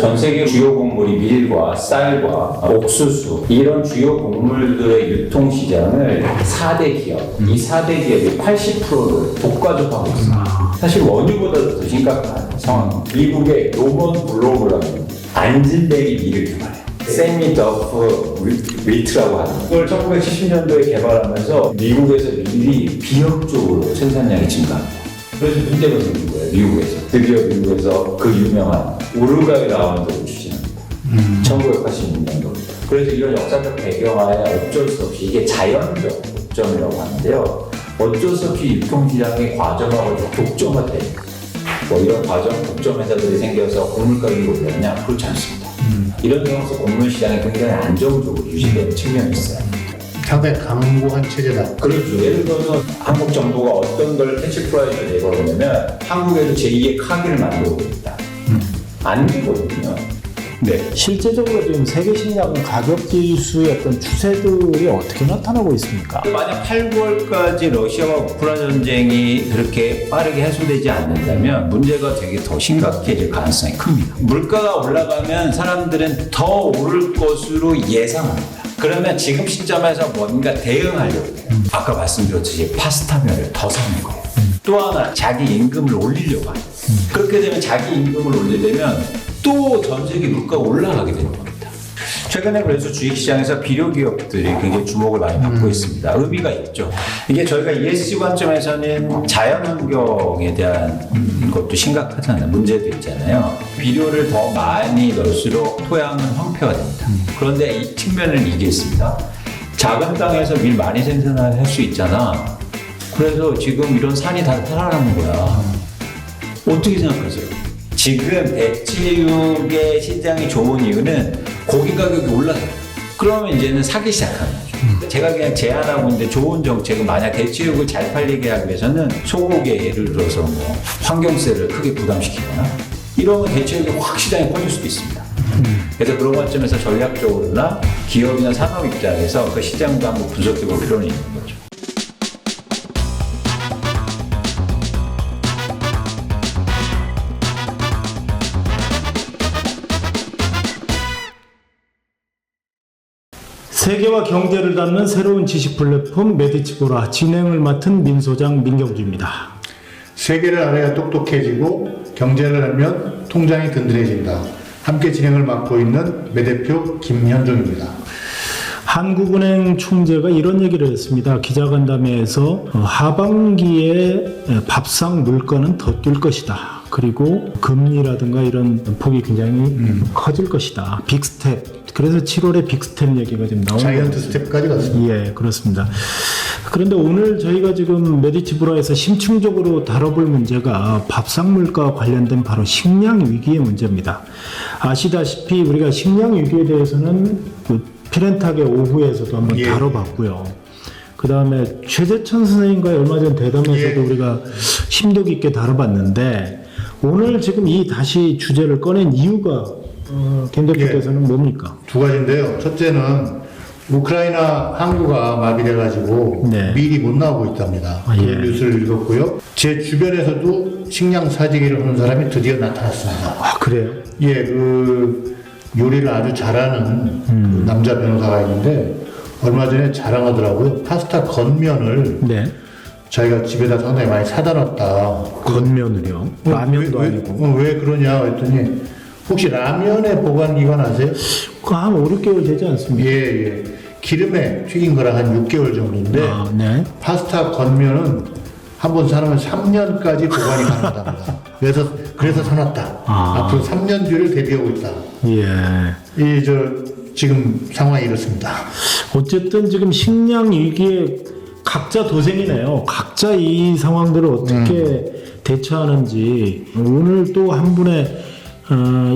전 세계 주요 곡물이 밀과 쌀과 옥수수 이런 주요 곡물들의 유통 시장을 4대 기업, 이 4대 기업이 80%를 독과점하고 있습니다. 사실 원유보다도 더 심각한 상황. 미국의 노먼 글로벌은 안진뱅이 밀을 개발해요. 세미 더프 윌트라고 하는 이걸 1970년도에 개발하면서 미국에서 밀이 비협적으로 생산량이 증가합니다. 그래서 문제가 생긴 거예요. 미국에서 드디어 미국에서 그 유명한 우루과이 라운드를 추진합니다. 1986년도. 그래서 이런 역사적 배경하에 어쩔 수 없이 이게 자연적 독점이라고 하는데요. 어쩔 수 없이 유통시장이 과점화가 독점화돼요. 뭐 이런 과점 독점 회사들이 생겨서 곡물 가격이 올랐냐? 그렇지 않습니다. 이런 경우서 곡물 시장이 굉장히 안정적으로 유지되는 측면이 있어요. 상당히 강고한 체제다. 그렇죠. 예를 들어서 한국 정부가 어떤 걸 캐치 프라이즈를 내걸으냐면 한국에도 제2의 카기를 만들고 있다. 안 되거든요. 네. 실제적으로 지금 세계 식량 가격 지수의 어떤 추세들이 어떻게 나타나고 있습니까? 만약 8, 9월까지 러시아와 우크라이나 전쟁이 그렇게 빠르게 해소되지 않는다면 문제가 되게 더 심각해질 가능성이 큽니다. 물가가 올라가면 사람들은 더 오를 것으로 예상합니다. 그러면 지금 시점에서 뭔가 대응하려고 해요. 아까 말씀드렸듯이 파스타면을 더 사는 거예요. 또 하나 자기 임금을 올리려고 해요. 그렇게 되면 자기 임금을 올리려면 또 전 세계 물가가 올라가게 되는 겁니다. 최근에 그래서 주식시장에서 비료 기업들이 굉장히 주목을 많이 받고 있습니다. 의미가 있죠. 이게 저희가 ESG 관점에서는 자연환경에 대한 것도 심각하잖아요. 문제도 있잖아요. 비료를 더 많이 넣을수록 토양은 황폐가 됩니다. 그런데 이 측면을 이게 있습니다. 작은 땅에서 밀 많이 생산할 수 있잖아. 그래서 지금 이런 산이 다 살아나는 거야. 어떻게 생각하세요? 지금 대체육의 시장이 좋은 이유는 고기 가격이 올라서요. 그러면 이제는 사기 시작하는 거죠. 제가 그냥 제안하고 있는데 좋은 정책은 만약 대체육을 잘 팔리게 하기 위해서는 소고기에 예를 들어서 뭐 환경세를 크게 부담시키거나 이러면 대체육이 확 시장에 퍼질 수도 있습니다. 그래서 그런 관점에서 전략적으로나 기업이나 산업 입장에서 그 시장도 한번 분석해볼 필요는 있는 거죠. 세계와 경제를 담는 새로운 지식 플랫폼 메디치보라 진행을 맡은 민소장 민경주입니다. 세계를 알아야 똑똑해지고 경제를 알면 통장이 든든해진다. 함께 진행을 맡고 있는 매대표 김현종입니다. 한국은행 총재가 이런 얘기를 했습니다. 기자간담회에서 하반기에 밥상 물가는 더 뛸 것이다. 그리고 금리라든가 이런 폭이 굉장히 커질 것이다. 빅스텝. 그래서 7월에 빅스텝 얘기가 지금 나오는 자이언트 스텝까지 갔습니다. 예, 그렇습니다. 그런데 오늘 저희가 지금 메디치브라에서 심층적으로 다뤄볼 문제가 밥상 물가와 관련된 바로 식량 위기의 문제입니다. 아시다시피 우리가 식량 위기에 대해서는 그 피렌탁의 오후에서도 한번 다뤄봤고요. 그 다음에 최재천 선생님과의 얼마 전 대담에서도 우리가 심도 깊게 다뤄봤는데 오늘 지금 이 다시 주제를 꺼낸 이유가 김 대표께서는 뭡니까? 두 가지인데요. 첫째는 우크라이나 항구가 마비돼가지고 밀이 못 나오고 있답니다. 그 뉴스를 읽었고요. 제 주변에서도 식량 사재기를 하는 사람이 드디어 나타났습니다. 아, 그래요? 예, 그 요리를 아주 잘하는 그 남자 변호사가 있는데 얼마 전에 자랑하더라고요. 파스타 겉면을 자기가 집에다 상당히 많이 사다 놨다. 겉면을요? 라면도 아니고. 왜 그러냐 했더니 혹시 라면의 보관기간 아세요? 한 5, 6개월 되지 않습니까? 예. 기름에 튀긴 거랑 한 6개월 정도인데 파스타 겉면은 한번 사놓으면 3년까지 보관이 가능하답니다. 그래서 사놨다. 앞으로 3년 뒤를 대비하고 있다. 예. 지금 상황이 이렇습니다. 어쨌든 지금 식량 위기에 각자 도생이네요. 각자 이 상황들을 어떻게 대처하는지 오늘 또 한 분의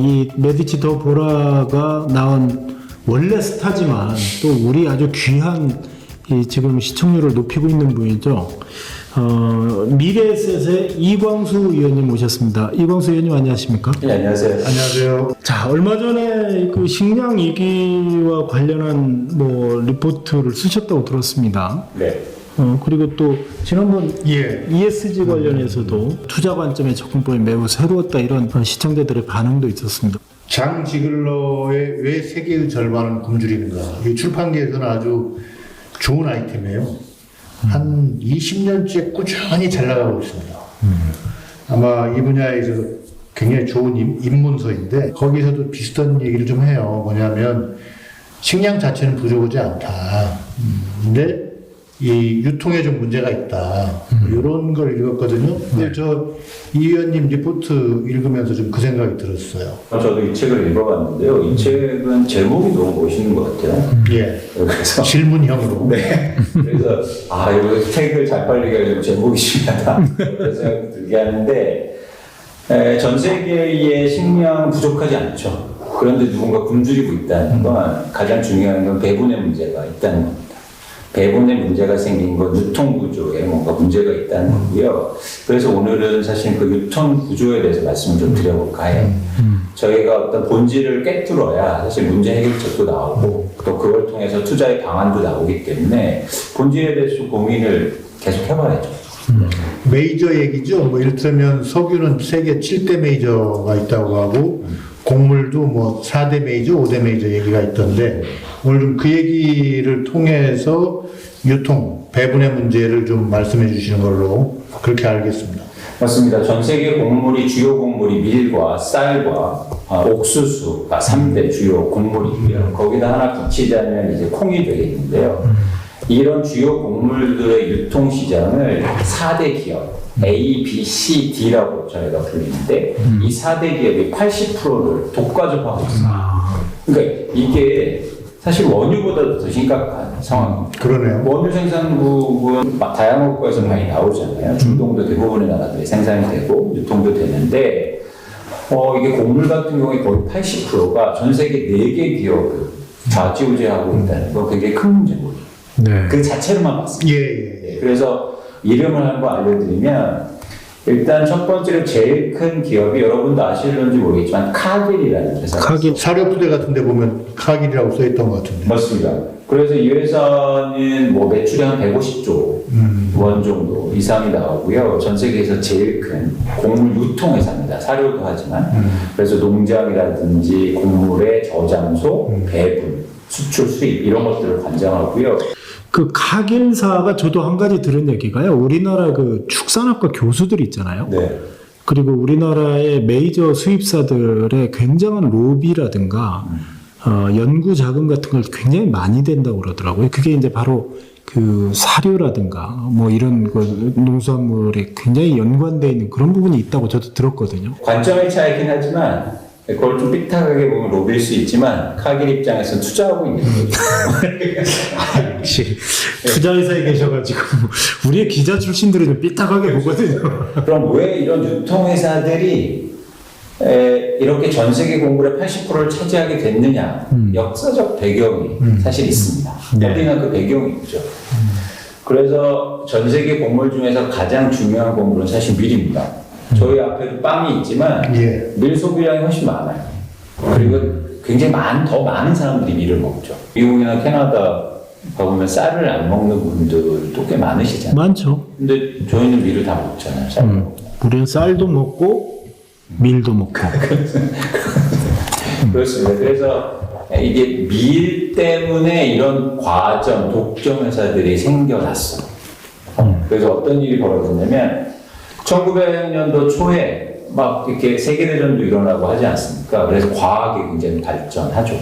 이 메디치 더 보라가 나온 원래 스타지만 또 우리 아주 귀한 이 지금 시청률을 높이고 있는 분이죠. 미래에셋의 이광수 의원님 모셨습니다. 이광수 의원님 안녕하십니까? 네, 안녕하세요. 안녕하세요. 자, 얼마 전에 그 식량 위기와 관련한 뭐 리포트를 쓰셨다고 들었습니다. 네. 그리고 또 지난번 ESG 관련해서도 투자 관점의 접근법이 매우 새로웠다 이런 시청자들의 반응도 있었습니다. 장 지글러의 왜 세계의 절반은 굶주리는가. 이 출판계에서는 아주 좋은 아이템이에요. 한 20년째 꾸준히 잘 나가고 있습니다. 아마 이 분야에서 굉장히 좋은 입문서인데 거기서도 비슷한 얘기를 좀 해요. 뭐냐면 식량 자체는 부족하지 않다. 근데 이 유통에 좀 문제가 있다. 이런 걸 읽었거든요. 근데 이 의원님 리포트 읽으면서 좀 그 생각이 들었어요. 저도 이 책을 읽어봤는데요. 이 책은 제목이 너무 멋있는 것 같아요. 예. 그래서 질문형으로. 네. 그래서 이거 책을 잘 팔리게 하려면 제목이 중요하다. 그런 생각이 들게 하는데 전 세계의 식량 부족하지 않죠. 그런데 누군가 굶주리고 있다는 건 가장 중요한 건 배분의 문제가 있다는 겁니다. 배분의 문제가 생긴 건 유통 구조에 뭔가 문제가 있다는 거고요. 그래서 오늘은 사실 그 유통 구조에 대해서 말씀을 좀 드려볼까 해요. 저희가 어떤 본질을 꿰뚫어야 사실 문제 해결책도 나오고 또 그걸 통해서 투자의 방안도 나오기 때문에 본질에 대해서 고민을 계속 해봐야죠. 메이저 얘기죠. 뭐 이를테면 석유는 세계 7대 메이저가 있다고 하고 곡물도 뭐 4대 메이저, 5대 메이저 얘기가 있던데 오늘 좀 그 얘기를 통해서 유통, 배분의 문제를 좀 말씀해 주시는 걸로 그렇게 알겠습니다. 맞습니다. 전 세계 곡물이 주요 곡물이 밀과 쌀과 옥수수가 3대 주요 곡물이고요. 거기다 하나 붙이자면 이제 콩이 되겠는데요. 이런 주요 곡물들의 유통 시장을 4대 기업 A, B, C, D라고 저희가 불리는데 이 4대 기업이 80%를 독과점하고 있습니다. 그러니까 이게 사실 원유보다도 더 심각한 상황입니다. 그러네요. 원유 생산국은 막 다양한 국가에서 많이 나오잖아요. 중동도 대부분의 나라들이 생산이 되고 유통도 되는데 이게 곡물 같은 경우에 거의 80%가 전 세계 4개 기업을 좌지우지하고 있다는 건 굉장히 큰 문제고요. 네. 그 자체로만 봤습니다. 예. 그래서 이름을 한번 알려드리면 일단 첫 번째로 제일 큰 기업이 여러분도 아실런지 모르겠지만 카길이라는 회사가 카길. 사료부대 같은 데 보면 카길이라고 써있던 것 같은데. 맞습니다. 그래서 이 회사는 뭐 매출이 한 150조 원 정도 이상이 나오고요. 전 세계에서 제일 큰 곡물 유통 회사입니다. 사료도 하지만. 그래서 농장이라든지 곡물의 저장소, 배분, 수출, 수입 이런 것들을 관장하고요. 그 카길사가 저도 한 가지 들은 얘기가요. 우리나라 그 축산학과 교수들 있잖아요. 네. 그리고 우리나라의 메이저 수입사들의 굉장한 로비라든가 연구 자금 같은 걸 굉장히 많이 된다고 그러더라고요. 그게 이제 바로 그 사료라든가 뭐 이런 그 농수산물에 굉장히 연관되어 있는 그런 부분이 있다고 저도 들었거든요. 관점의 차이긴 하지만 그걸 좀 삐딱하게 보면 로비일 수 있지만 카길 입장에서는 투자하고 있는 거죠. 역시 투자회사에 계셔가지고 우리의 기자 출신들은 좀 삐딱하게 보거든요. 그럼 왜 이런 유통회사들이 이렇게 전 세계 곡물의 80%를 차지하게 됐느냐? 역사적 배경이 사실 있습니다. 네. 어디나 그 배경이 있죠. 그래서 전 세계 곡물 중에서 가장 중요한 곡물은 사실 밀입니다. 저희 앞에도 빵이 있지만 예. 밀 소비량이 훨씬 많아요. 그리고 굉장히 더 많은 사람들이 밀을 먹죠. 미국이나 캐나다 가보면 쌀을 안 먹는 분들도 꽤 많으시잖아요. 많죠. 근데 저희는 밀을 다 먹잖아요. 쌀 먹고. 우리는 쌀도 먹고 밀도 먹고. 그렇습니다. 그래서 이게 밀 때문에 이런 과점, 독점 회사들이 생겨났어. 그래서 어떤 일이 벌어졌냐면 1900년도 초에 막 이렇게 세계대전도 일어나고 하지 않습니까? 그래서 과학이 굉장히 발전하죠.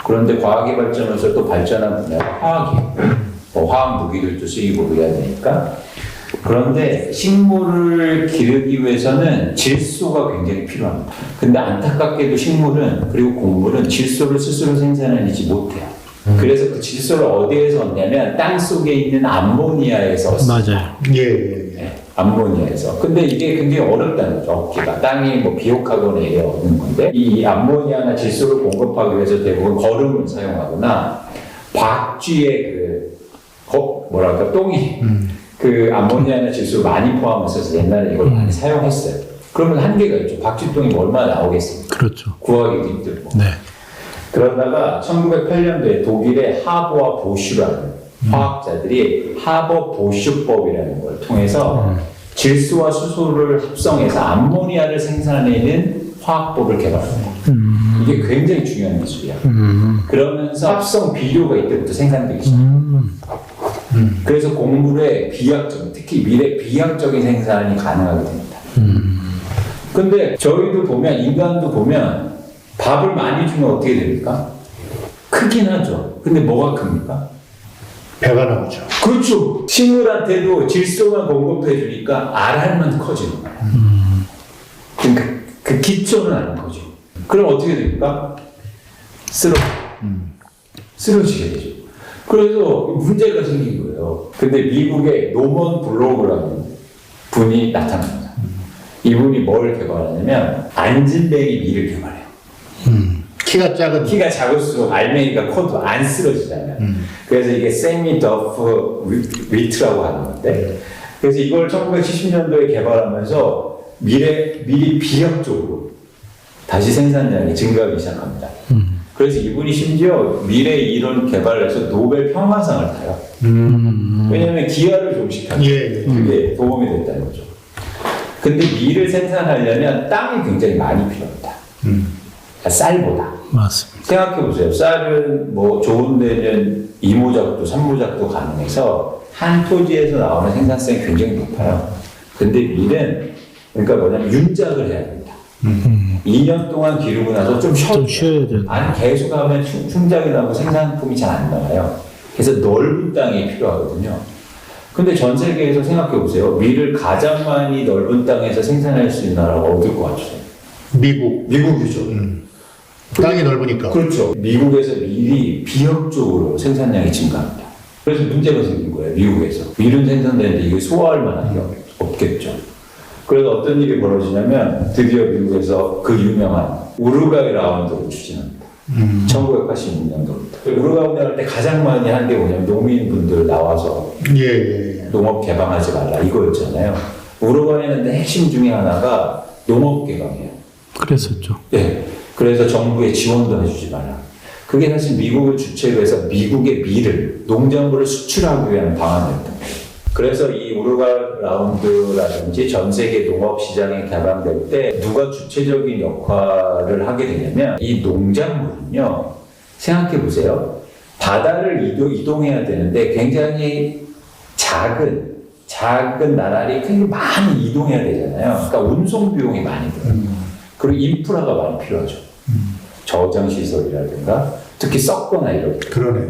그런데 과학이 발전해서 또 발전한 분야가 화학이에요. 화학 무기들도 쓰이고 그래야 되니까. 그런데 식물을 기르기 위해서는 질소가 굉장히 필요합니다. 근데 안타깝게도 식물은 그리고 곡물은 질소를 스스로 생산해내지 못해요. 그래서 그 질소를 어디에서 얻냐면 땅 속에 있는 암모니아에서 얻습니다. 맞아요. 예. 네, 암모니아에서. 근데 이게 굉장히 어렵다는 거죠. 얻기가. 땅이 뭐 비옥하거나 이래 얻는 건데 이 암모니아나 질소를 공급하기 위해서 대부분 거름을 사용하거나 박쥐의 똥이 그 암모니아나 질소를 많이 포함해서 옛날에 이걸 많이 사용했어요. 그러면 한계가 있죠. 박쥐똥이 뭐 얼마나 나오겠습니까? 그렇죠. 구하기도 힘들고. 네. 그러다가 1908년도에 독일의 하버와 보슈라는 화학자들이 하버 보슈법이라는 걸 통해서 질소와 수소를 합성해서 암모니아를 생산해내는 화학법을 개발합니다. 이게 굉장히 중요한 기술이야. 그러면서 합성 비료가 이때부터 생산되기 시작해. 그래서 곡물의 비약적, 특히 미래 비약적인 생산이 가능하게 됩니다. 근데 저희도 보면, 인간도 보면 밥을 많이 주면 어떻게 됩니까? 크긴 하죠. 근데 뭐가 큽니까? 배가 나오죠. 그렇죠. 식물한테도 질소만 공급해 주니까 알알만 커지는 거예요. 그러니까 그 기초는 안 커져. 그럼 어떻게 됩니까? 쓰러지게 되죠. 그래서 문제가 생긴 거예요. 근데 미국의 노먼 블로그라는 분이 나타납니다. 이분이 뭘 개발하냐면 안진뱅이 밀을 개발해요. 키가 작을수록 알맹이가 커도 안 쓰러지잖아요. 그래서 이게 세미 더프 위트라고 하는 건데, 그래서 이걸 1970년도에 개발하면서 밀이 비약적으로 다시 생산량이 증가하기 시작합니다. 그래서 이분이 심지어 미래 이론 개발을 해서 노벨 평화상을 타요. 왜냐하면 기아를 종식하는 그게 도움이 됐다는 거죠. 근데 밀을 생산하려면 땅이 굉장히 많이 필요합니다. 쌀보다. 맞습니다. 생각해 보세요. 쌀은 뭐 좋은 데는 2모작도 3모작도 가능해서 한 토지에서 나오는 생산성이 굉장히 높아요. 근데 밀은 그러니까 뭐냐면 윤작을 해야 됩니다. 2년 동안 기르고 나서 좀 쉬어야 돼. 아니 계속 하면 충작이 나고 생산품이 잘 안 나와요. 그래서 넓은 땅이 필요하거든요. 근데 전 세계에서 생각해 보세요. 밀을 가장 많이 넓은 땅에서 생산할 수 있는 나라가 어딜 것 같으세요? 미국이죠. 땅이 넓으니까. 그렇죠. 미국에서 밀이 비약적으로 생산량이 증가합니다. 그래서 문제가 생긴 거예요. 미국에서. 밀은 생산되는데 이게 소화할 만한 게 없겠죠. 그래서 어떤 일이 벌어지냐면 드디어 미국에서 그 유명한 우루과이 라운드를 추진합니다. 1986년도입니다. 우루과이 운동할 때 가장 많이 한 게 뭐냐면 농민분들 나와서 농업 개방하지 말라 이거였잖아요. 우루과이는 핵심 중에 하나가 농업 개방이에요. 그랬었죠. 네. 그래서 정부의 지원도 해주지 마라. 그게 사실 미국을 주체로 해서 미국의 밀을, 농작물을 수출하기 위한 방안이었던 거예요. 그래서 이 우루과이 라운드라든지 전 세계 농업 시장이 개방될 때 누가 주체적인 역할을 하게 되냐면 이 농작물은요, 생각해 보세요. 바다를 이동해야 되는데 굉장히 작은 나라를 굉장히 많이 이동해야 되잖아요. 그러니까 운송 비용이 많이 들어요. 그리고 인프라가 많이 필요하죠. 저장 시설이라든가 특히 썩거나 이런. 그러네.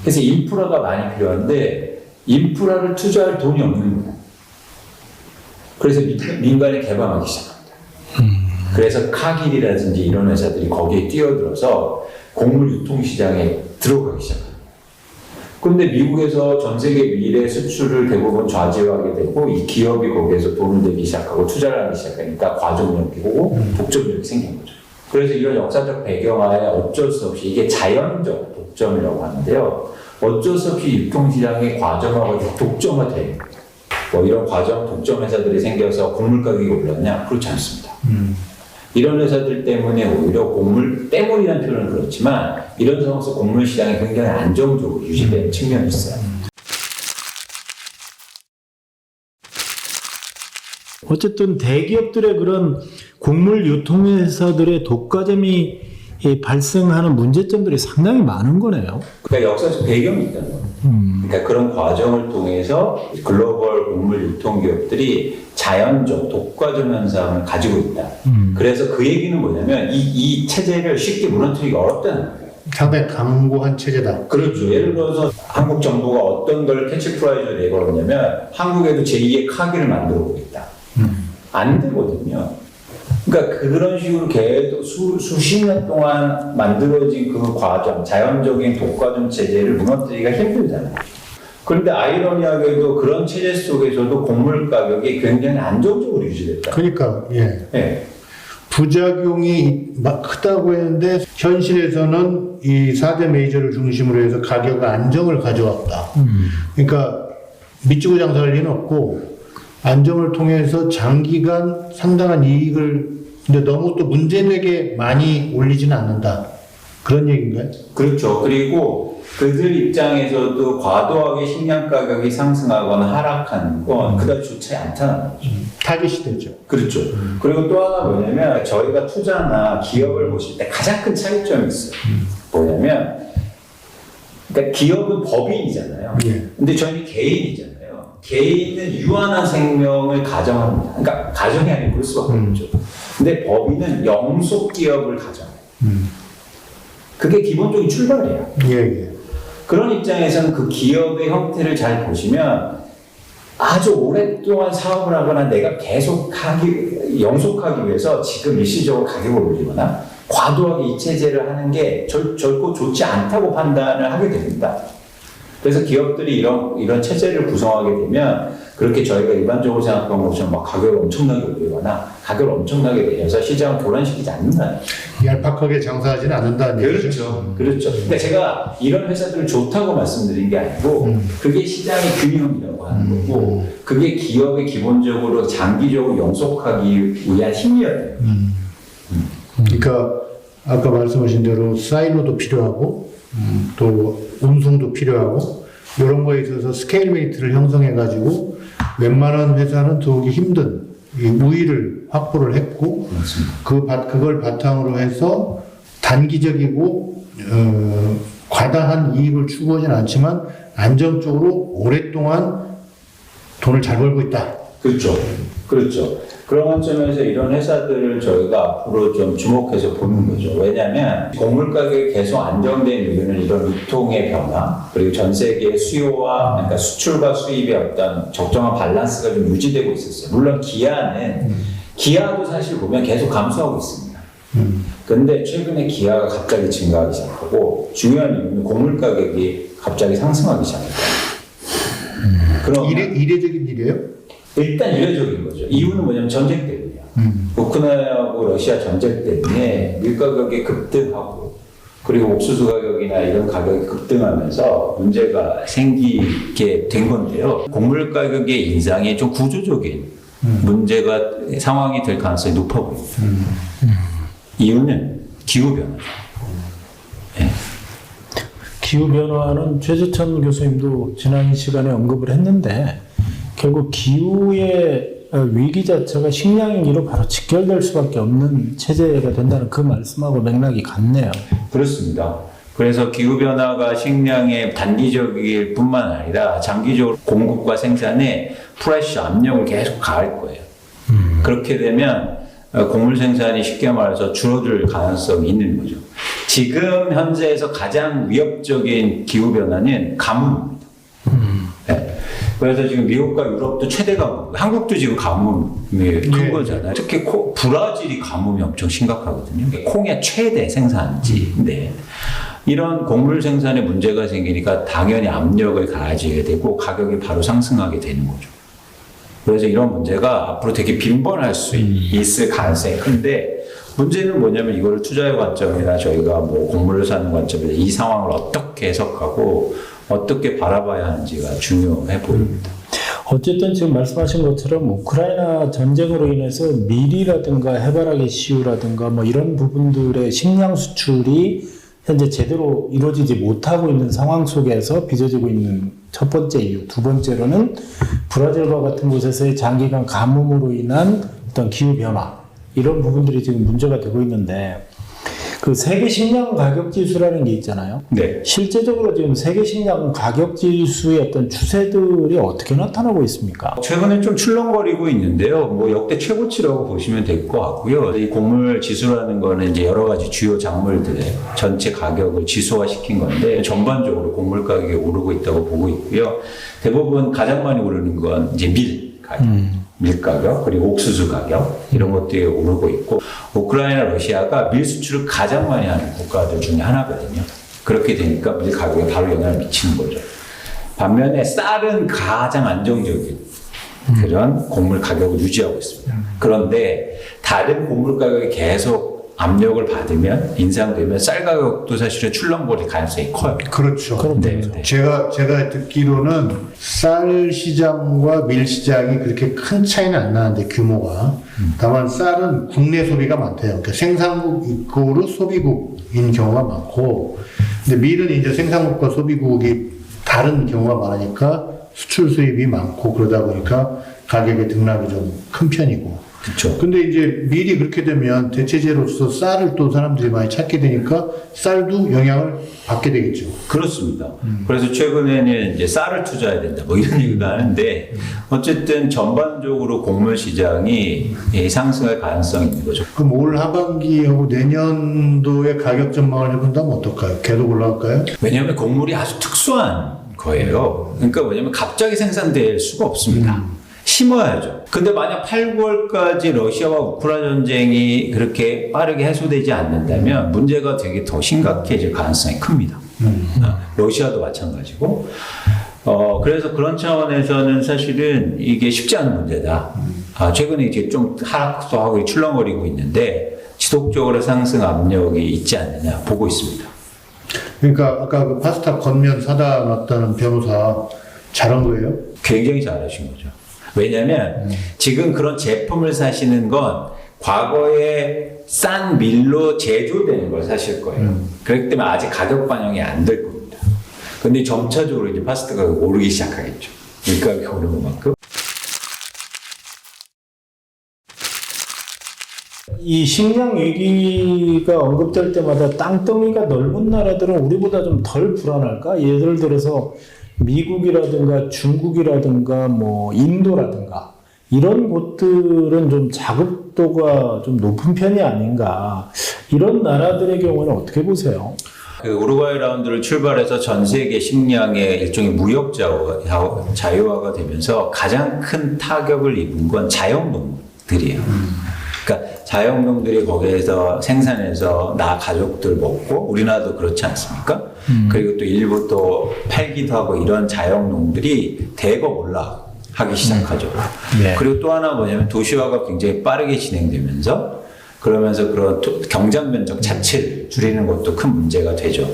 그래서 인프라가 많이 필요한데 인프라를 투자할 돈이 없는 거예요. 그래서 민간이 개방하기 시작합니다. 그래서 카길이라든지 이런 회사들이 거기에 뛰어들어서 곡물 유통시장에 들어가기 시작합니다. 그런데 미국에서 전 세계 밀의 수출을 대부분 좌지우지하게 되고 이 기업이 거기에서 돈을 내기 시작하고 투자를 하기 시작하니까 과정력이 오고 독점력이 생긴 거죠. 그래서 이런 역사적 배경하에 어쩔 수 없이 이게 자연적 독점이라고 하는데요. 어쩔 수 없이 유통시장이 과점화가 독점화돼요. 뭐 이런 과점 독점 회사들이 생겨서 곡물 가격이 올랐냐? 그렇지 않습니다. 이런 회사들 때문에 오히려 곡물 때문이라는 표현은 그렇지만 이런 상황에서 곡물 시장이 굉장히 안정적으로 유지되는 측면이 있어요. 어쨌든 대기업들의 그런 곡물 유통회사들의 독과점이 발생하는 문제점들이 상당히 많은 거네요. 그러니까 역사적 배경이 있다는 거예요. 그러니까 그런 과정을 통해서 글로벌 곡물 유통기업들이 자연적 독과점 현상을 가지고 있다. 그래서 그 얘기는 뭐냐면 이 체제를 쉽게 무너뜨리기 어렵다는 거예요. 상당히 강고한 체제다. 그렇죠. 예를 들어서 한국 정부가 어떤 걸 캐치프라이즈를 내걸었냐면 한국에도 제2의 카기를 만들어 보겠다. 안 되거든요. 그러니까 그런 식으로 계속 수십 년 동안 만들어진 그 과정, 자연적인 독과점 체제를 무너뜨리기가 힘들잖아요. 그런데 아이러니하게도 그런 체제 속에서도 곡물 가격이 굉장히 안정적으로 유지됐다. 그러니까 네. 부작용이 크다고 했는데 현실에서는 이 4대 메이저를 중심으로 해서 가격 안정을 가져왔다. 그러니까 미치고 장사할 리는 없고 안정을 통해서 장기간 상당한 이익을 근데 너무 또 문제되게 많이 올리지는 않는다. 그런 얘기인가요? 그렇죠. 그리고 그들 입장에서도 과도하게 식량 가격이 상승하거나 하락하는 건 그다지 좋지 않다는 거죠. 타깃이 되죠. 그렇죠. 그리고 또 하나 뭐냐면 저희가 투자나 기업을 보실 때 가장 큰 차이점이 있어요. 뭐냐면 그러니까 기업은 법인이잖아요. 예. 근데 저희는 개인이잖아요. 개인은 유한한 생명을 가정합니다. 그러니까 가정이 아니고 그럴 수밖에 없죠. 근데 법인은 영속 기업을 가정해요. 그게 기본적인 출발이에요. 예, 예. 그런 입장에서는 그 기업의 형태를 잘 보시면 아주 오랫동안 사업을 하거나 내가 계속 영속하기 위해서 지금 일시적으로 가격을 올리거나 과도하게 이체제를 하는 게 결코 좋지 않다고 판단을 하게 됩니다. 그래서 기업들이 이런 체제를 구성하게 되면 그렇게 저희가 일반적으로 생각하는 것처럼 막 가격을 엄청나게 올리거나 가격을 엄청나게 내려서 시장을 교란시키지 않는다는 거죠. 얄팍하게 장사하지는 않는다는 얘기죠. 그렇죠. 그러니까 제가 이런 회사들을 좋다고 말씀드린 게 아니고 그게 시장의 균형이라고 하는 거고 그게 기업의 기본적으로 장기적으로 영속하기 위한 힘이어야 돼요. 그러니까 아까 말씀하신 대로 사이로도 필요하고 또 운송도 필요하고 이런 거에 있어서 스케일 메이트를 형성해가지고 웬만한 회사는 들어오기 힘든 이 우위를 확보를 했고 그걸 바탕으로 해서 단기적이고 과다한 이익을 추구하지는 않지만 안정적으로 오랫동안 돈을 잘 벌고 있다. 그렇죠. 그렇죠. 그런 관점에서 이런 회사들을 저희가 앞으로 좀 주목해서 보는 거죠. 왜냐하면 곡물 가격이 계속 안정된 이유는 이런 유통의 변화, 그리고 전 세계의 수요와, 그러니까 수출과 수입의 어떤 적정한 밸런스가 좀 유지되고 있었어요. 물론 기아도 사실 보면 계속 감소하고 있습니다. 근데 최근에 기아가 갑자기 증가하기 시작하고 중요한 이유는 곡물 가격이 갑자기 상승하기 시작했다. 그럼 이례적인 일이에요? 일단 이례적인 거죠. 이유는 뭐냐면 전쟁 때문이에요. 우크라이나하고 러시아 전쟁 때문에 밀 가격이 급등하고 그리고 옥수수 가격이나 이런 가격이 급등하면서 문제가 생기게 된 건데요. 곡물 가격의 인상이 좀 구조적인 문제가 상황이 될 가능성이 높아 보입니다. 이유는 기후변화죠. 네. 기후변화는 최재천 교수님도 지난 시간에 언급을 했는데 결국 기후의 위기 자체가 식량 위기로 바로 직결될 수밖에 없는 체제가 된다는 그 말씀하고 맥락이 같네요. 그렇습니다. 그래서 기후변화가 식량의 단기적일 뿐만 아니라 장기적으로 공급과 생산에 프레셔, 압력을 계속 가할 거예요. 그렇게 되면 곡물 생산이 쉽게 말해서 줄어들 가능성이 있는 거죠. 지금 현재에서 가장 위협적인 기후변화는 가뭄입니다. 네. 그래서 지금 미국과 유럽도 최대 가뭄, 한국도 지금 가뭄이 큰 거잖아요. 특히 브라질이 가뭄이 엄청 심각하거든요. 콩의 최대 생산지인데 이런 곡물 생산에 문제가 생기니까 당연히 압력을 가해지게 되고 가격이 바로 상승하게 되는 거죠. 그래서 이런 문제가 앞으로 되게 빈번할 수 있을 가능성이 큰데 문제는 뭐냐면 이걸 투자의 관점이나 저희가 뭐 곡물을 사는 관점에서 이 상황을 어떻게 해석하고 어떻게 바라봐야 하는지가 중요해 보입니다. 어쨌든 지금 말씀하신 것처럼 우크라이나 전쟁으로 인해서 밀이라든가 해바라기 씨유라든가 뭐 이런 부분들의 식량 수출이 현재 제대로 이루어지지 못하고 있는 상황 속에서 빚어지고 있는 첫 번째 이유. 두 번째로는 브라질과 같은 곳에서의 장기간 가뭄으로 인한 어떤 기후 변화 이런 부분들이 지금 문제가 되고 있는데 그 세계 식량 가격 지수라는 게 있잖아요. 네. 실제적으로 지금 세계 식량 가격 지수의 어떤 추세들이 어떻게 나타나고 있습니까? 최근에 좀 출렁거리고 있는데요. 뭐 역대 최고치라고 보시면 될 것 같고요. 이 곡물 지수라는 거는 이제 여러 가지 주요 작물들의 전체 가격을 지수화시킨 건데 전반적으로 곡물 가격이 오르고 있다고 보고 있고요. 대부분 가장 많이 오르는 건 이제 밀 가격. 밀 가격, 그리고 옥수수 가격, 이런 것들이 오르고 있고, 우크라이나, 러시아가 밀 수출을 가장 많이 하는 국가들 중에 하나거든요. 그렇게 되니까 밀 가격에 바로 영향을 미치는 거죠. 반면에 쌀은 가장 안정적인 그런 곡물 가격을 유지하고 있습니다. 그런데 다른 곡물 가격이 계속 압력을 받으면 인상되면 쌀 가격도 사실은 출렁거릴 가능성이 커요. 그렇죠. 네, 네. 제가 듣기로는 쌀 시장과 밀 시장이 그렇게 큰 차이는 안 나는데 규모가 다만 쌀은 국내 소비가 많대요. 그러니까 생산국 이꼬르 소비국인 경우가 많고, 근데 밀은 이제 생산국과 소비국이 다른 경우가 많으니까 수출 수입이 많고 그러다 보니까 가격의 등락이 좀 큰 편이고. 그렇죠. 근데 이제 밀이 그렇게 되면 대체제로서 쌀을 또 사람들이 많이 찾게 되니까 쌀도 영향을 받게 되겠죠. 그렇습니다. 그래서 최근에는 이제 쌀을 투자해야 된다, 뭐 이런 얘기도 하는데, 어쨌든 전반적으로 곡물 시장이 상승할 가능성이 있는 거죠. 그럼 올 하반기하고 내년도에 가격 전망을 해본다면 어떨까요? 계속 올라갈까요? 왜냐하면 곡물이 아주 특수한 거예요. 그러니까 뭐냐면 갑자기 생산될 수가 없습니다. 심어야죠. 근데 만약 8, 9월까지 러시아와 우크라이나 전쟁이 그렇게 빠르게 해소되지 않는다면 문제가 되게 더 심각해질 가능성이 큽니다. 러시아도 마찬가지고. 그래서 그런 차원에서는 사실은 이게 쉽지 않은 문제다. 최근에 이제 좀 하락도 하고 출렁거리고 있는데 지속적으로 상승 압력이 있지 않느냐 보고 있습니다. 그러니까 아까 그 파스타 겉면 사다 놨다는 변호사 잘한 거예요? 굉장히 잘하신 거죠. 왜냐하면 지금 그런 제품을 사시는 건 과거에 싼 밀로 제조되는 걸 사실 거예요. 그렇기 때문에 아직 가격 반영이 안 될 겁니다. 근데 점차적으로 이제 파스타 가격이 오르기 시작하겠죠. 밀가격이 오르는 만큼. 이 식량 위기가 언급될 때마다 땅덩이가 넓은 나라들은 우리보다 좀 덜 불안할까? 예를 들어서 미국이라든가 중국이라든가 뭐 인도라든가 이런 곳들은 좀 자급도가 좀 높은 편이 아닌가. 이런 나라들의 경우는 어떻게 보세요? 그 우루과이 라운드를 출발해서 전 세계 식량의 일종의 무역 자유화가 되면서 가장 큰 타격을 입은 건 자영농들이에요. 그러니까 자영농들이 거기에서 생산해서 나 가족들 먹고, 우리나라도 그렇지 않습니까? 그리고 또 일부 또 팔기도 하고 이런 자영농들이 대거 올라가기 시작하죠. 네. 그리고 또 하나 뭐냐면 도시화가 굉장히 빠르게 진행되면서 그러면서 그런 경장 면적 자체를 줄이는 것도 큰 문제가 되죠.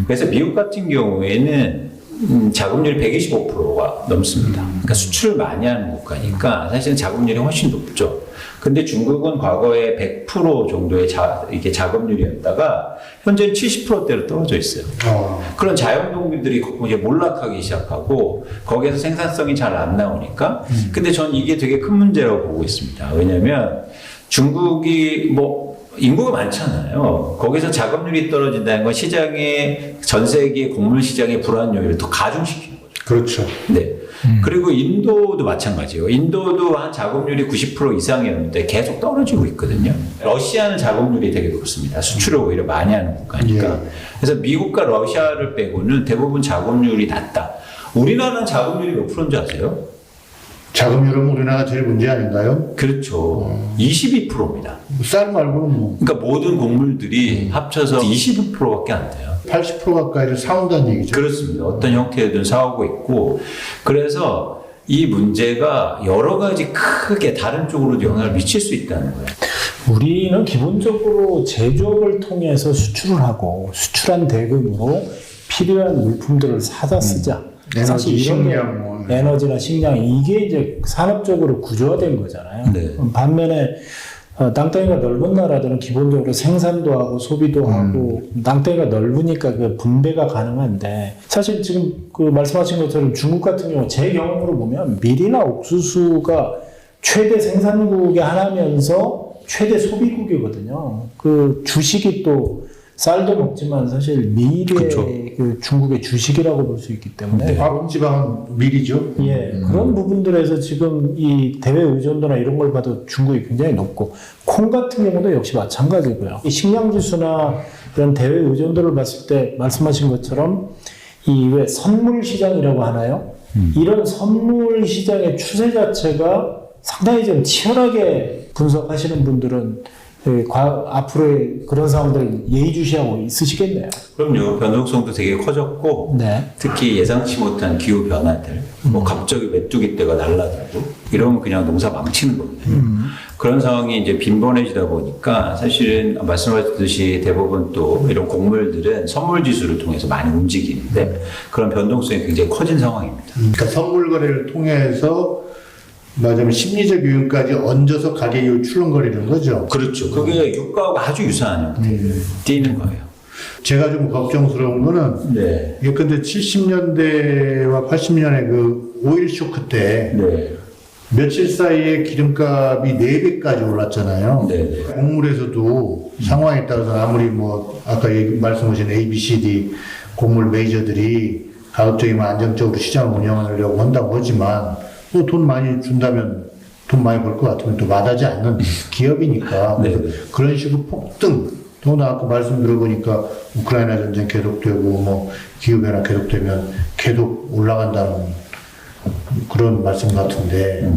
그래서 미국 같은 경우에는 자급률이 125%가 넘습니다. 그러니까 수출을 많이 하는 국가니까 사실은 자급률이 훨씬 높죠. 근데 중국은 과거에 100% 정도의 이게 자급률이었다가 현재는 70%대로 떨어져 있어요. 그런 자영농민들이 이제 몰락하기 시작하고 거기에서 생산성이 잘 안 나오니까. 근데 전 이게 되게 큰 문제라고 보고 있습니다. 왜냐면 중국이 뭐 인구가 많잖아요. 거기서 자급률이 떨어진다는 건 전 세계 곡물 시장의 불안 요인을 더 가중시키는 거죠. 그렇죠. 네. 그리고 인도도 마찬가지예요. 인도도 한 자급률이 90% 이상이었는데 계속 떨어지고 있거든요. 러시아는 자급률이 되게 높습니다. 수출을 오히려 많이 하는 국가니까. 그래서 미국과 러시아를 빼고는 대부분 자급률이 낮다. 우리나라는 자급률이 몇 프로인지 아세요? 자급률은 우리나라가 제일 문제 아닌가요? 그렇죠. 22%입니다. 쌀 말고는 뭐 그러니까 모든 곡물들이 합쳐서 22%밖에 안 돼요. 80% 가까이를 사온다는 얘기죠. 그렇습니다. 어떤 형태든 사오고 있고, 그래서 이 문제가 여러 가지 크게 다른 쪽으로도 영향을 미칠 수 있다는 거예요. 우리는 기본적으로 제조업을 통해서 수출을 하고 수출한 대금으로 필요한 물품들을 사다 쓰자. 에너지, 이런 식량, 뭐. 에너지나 식량 이게 이제 산업적으로 구조화된 거잖아요. 네. 반면에 땅덩이가 넓은 나라들은 기본적으로 생산도 하고 소비도 하고 땅덩이가 넓으니까 그 분배가 가능한데, 사실 지금 그 말씀하신 것처럼 중국 같은 경우 제 경험으로 보면 밀이나 옥수수가 최대 생산국의 하나면서 최대 소비국이거든요. 그 주식이 또 쌀도 먹지만 사실 밀이 그렇죠. 그 중국의 주식이라고 볼 수 있기 때문에 화북지방은 밀이죠. 예, 그런 부분들에서 지금 이 대외 의존도나 이런 걸 봐도 중국이 굉장히 높고, 콩 같은 경우도 역시 마찬가지고요. 이 식량 지수나 이런 대외 의존도를 봤을 때 말씀하신 것처럼 이 왜 선물 시장이라고 하나요? 이런 선물 시장의 추세 자체가 상당히 좀 치열하게 분석하시는 분들은 앞으로의 그런 상황들 예의주시하고 있으시겠네요. 그럼요. 변동성도 되게 커졌고, 네. 특히 예상치 못한 기후 변화들, 뭐 갑자기 메뚜기 떼가 날라들고 이러면 그냥 농사 망치는 거거든요. 그런 상황이 이제 빈번해지다 보니까 사실은 말씀하셨듯이 대부분 또 이런 곡물들은 선물 지수를 통해서 많이 움직이는데 그런 변동성이 굉장히 커진 상황입니다. 그러니까 선물 거래를 통해서 말하자면 심리적 요인까지 얹어서 가격이 출렁거리는 거죠. 그렇죠. 그게 유가하고 아주 유사한 형태로 뛰는 거예요. 제가 좀 걱정스러운 거는 네. 예컨대 70년대와 80년대 그 오일 쇼크 때 네. 며칠 사이에 기름값이 4배까지 올랐잖아요. 네. 곡물에서도 상황에 따라서 아무리 뭐 아까 말씀하신 A, B, C, D 곡물 메이저들이 가급적이면 안정적으로 시장을 운영하려고 한다고 하지만 또 돈 많이 준다면 돈 많이 벌 것 같으면 또 마다하지 않는 기업이니까 네. 그런 식으로 폭등 또 아까 말씀 들어보니까 우크라이나 전쟁 계속되고 뭐 기후변화 계속되면 계속 올라간다는 그런 말씀 같은데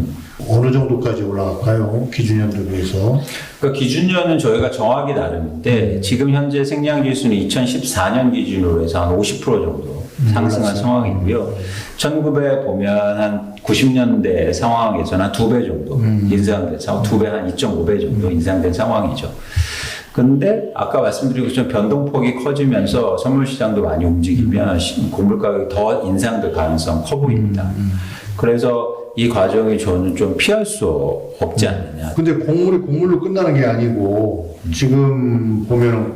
어느 정도까지 올라갈까요? 기준연도 비해서. 그러니까 기준년은 저희가 정하기 나름인데 지금 현재 생량지수는 2014년 기준으로 해서 한 50% 정도 상승한 상황이고요. 1900 보면 한 90년대 상황에서는 한 2배 정도 인상된 상황, 2배 한 2.5배 정도 인상된 상황이죠. 근데 아까 말씀드린 것처럼 변동폭이 커지면서 선물 시장도 많이 움직이면 곡물 가격이 더 인상될 가능성 커 보입니다. 그래서 이 과정이 저는 좀 피할 수 없지 않느냐. 근데 곡물이 곡물로 끝나는 게 아니고 지금 보면은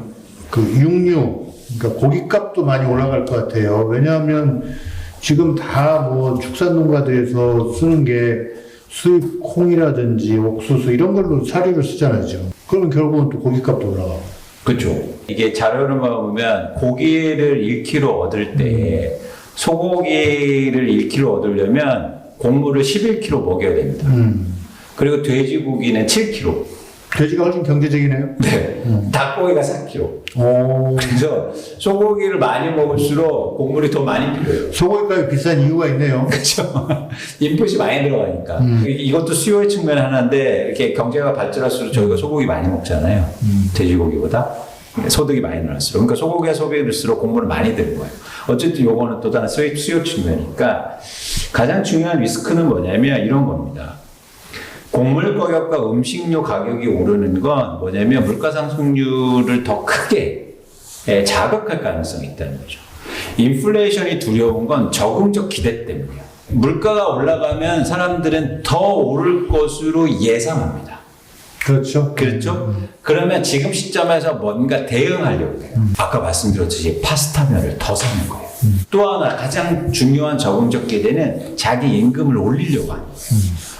그 육류, 그러니까 고기값도 많이 올라갈 것 같아요. 왜냐하면 지금 다 뭐 축산농가들에서 쓰는 게 수입 콩이라든지 옥수수 이런 걸로 사료를 쓰잖아요, 지금. 그러면 결국은 또 고기값도 올라가고. 그렇죠. 이게 자료를 보면 고기를 1kg 얻을 때 소고기를 1kg 얻으려면 곡물을 11kg 먹여야 됩니다. 그리고 돼지고기는 7kg. 돼지가 훨씬 경제적이네요. 네. 닭고기가 4kg. 오. 그래서 소고기를 많이 먹을수록 곡물이 더 많이 필요해요. 소고기값이 비싼 이유가 있네요. 그렇죠. 인풋이 많이 들어가니까. 이것도 수요의 측면 하나인데 이렇게 경제가 발전할수록 저희가 소고기 많이 먹잖아요. 돼지고기보다. 소득이 많이 늘었을수록. 그러니까 소고기가 소비될수록 곡물을 많이 드는 거예요. 어쨌든 요거는 또 다른 수요 측면이니까 가장 중요한 리스크는 뭐냐면 이런 겁니다. 곡물 가격과 음식료 가격이 오르는 건 뭐냐면 물가 상승률을 더 크게 자극할 가능성이 있다는 거죠. 인플레이션이 두려운 건 적응적 기대 때문이에요. 물가가 올라가면 사람들은 더 오를 것으로 예상합니다. 그렇죠. 그렇죠? 그러면 지금 시점에서 뭔가 대응하려고 해요. 아까 말씀드렸듯이 파스타면을 더 사는 거예요. 또 하나 가장 중요한 적응적 기대는 자기 임금을 올리려고 하는 거예요.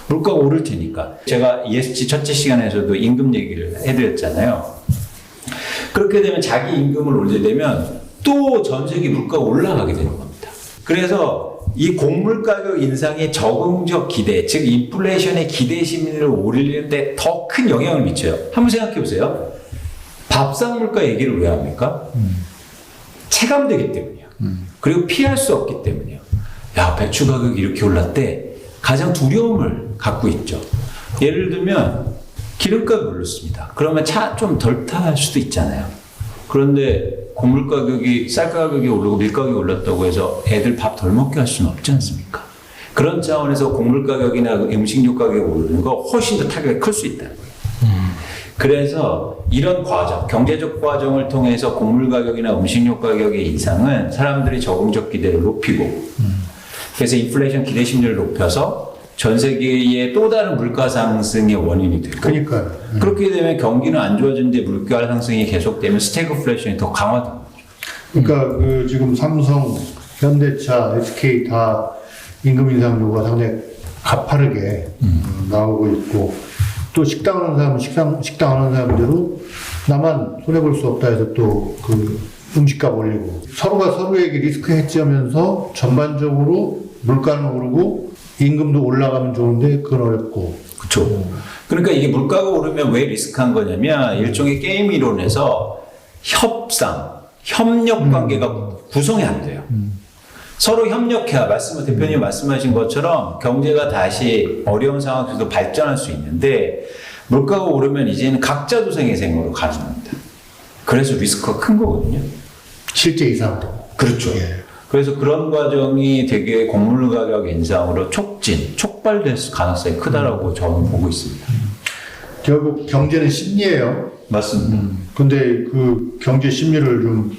물가가 오를 테니까. 제가 ESG 첫째 시간에서도 임금 얘기를 해드렸잖아요. 그렇게 되면 자기 임금을 올리려면 또 전 세계 물가가 올라가게 되는 겁니다. 그래서 이 곡물 가격 인상의 적응적 기대, 즉 인플레이션의 기대 심리를 올리는데 더 큰 영향을 미쳐요. 한번 생각해 보세요. 밥상 물가 얘기를 왜 합니까? 체감되기 때문이에요. 그리고 피할 수 없기 때문이에요. 야, 배추 가격이 이렇게 올랐대. 가장 두려움을 갖고 있죠. 예를 들면 기름값이 올랐습니다. 그러면 차 좀 덜 탈 수도 있잖아요. 그런데 곡물 가격이 쌀 가격이 오르고 밀 가격이 올랐다고 해서 애들 밥 덜 먹게 할 수는 없지 않습니까? 그런 차원에서 곡물 가격이나 음식료 가격이 오르는 거 훨씬 더 타격이 클 수 있다는 거예요. 그래서 이런 과정, 경제적 과정을 통해서 곡물 가격이나 음식료 가격의 인상은 사람들이 적응적 기대를 높이고 그래서 인플레이션 기대 심리를 높여서 전 세계의 또 다른 물가 상승의 원인이 되고 그러니까요. 그렇게 되면 경기는 안 좋아지는데 물가 상승이 계속되면 스태그플레이션이 더 강화되는 거죠. 그러니까 그 지금 삼성, 현대차, SK 다 임금 인상 요구가 상당히 가파르게 나오고 있고 또 식당 하는 사람은 식당 하는 사람대로 나만 손해볼 수 없다 해서 또 그 음식값 올리고 서로가 서로에게 리스크 해지하면서 전반적으로 물가는 오르고 임금도 올라가면 좋은데 그건 어렵고. 그렇죠. 그러니까 이게 물가가 오르면 왜 리스크한 거냐면 일종의 게임 이론에서 협력 관계가 구성이 안 돼요. 서로 협력해야 대표님 말씀하신 것처럼 경제가 다시 어려운 상황에서도 발전할 수 있는데 물가가 오르면 이제는 각자 도생의 생으로 가능합니다. 그래서 리스크가 큰 거거든요. 실제 이상도. 그렇죠. 예. 그래서 그런 과정이 되게 곡물 가격 인상으로 촉발될 가능성이 크다라고 저는 보고 있습니다. 결국 경제는 심리예요. 맞습니다. 근데 그 경제 심리를 좀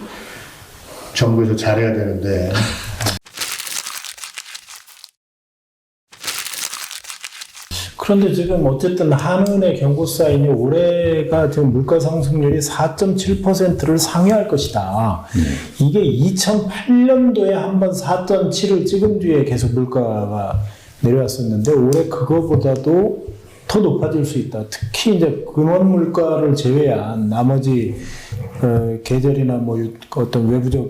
정부에서 잘해야 되는데. 그런데 지금 어쨌든 한은의 경고 사인이 올해가 지금 물가 상승률이 4.7%를 상회할 것이다. 이게 2008년도에 한번 4.7을 찍은 뒤에 계속 물가가 내려왔었는데 올해 그거보다도 더 높아질 수 있다. 특히 이제 근원 물가를 제외한 나머지 계절이나 뭐 어떤 외부적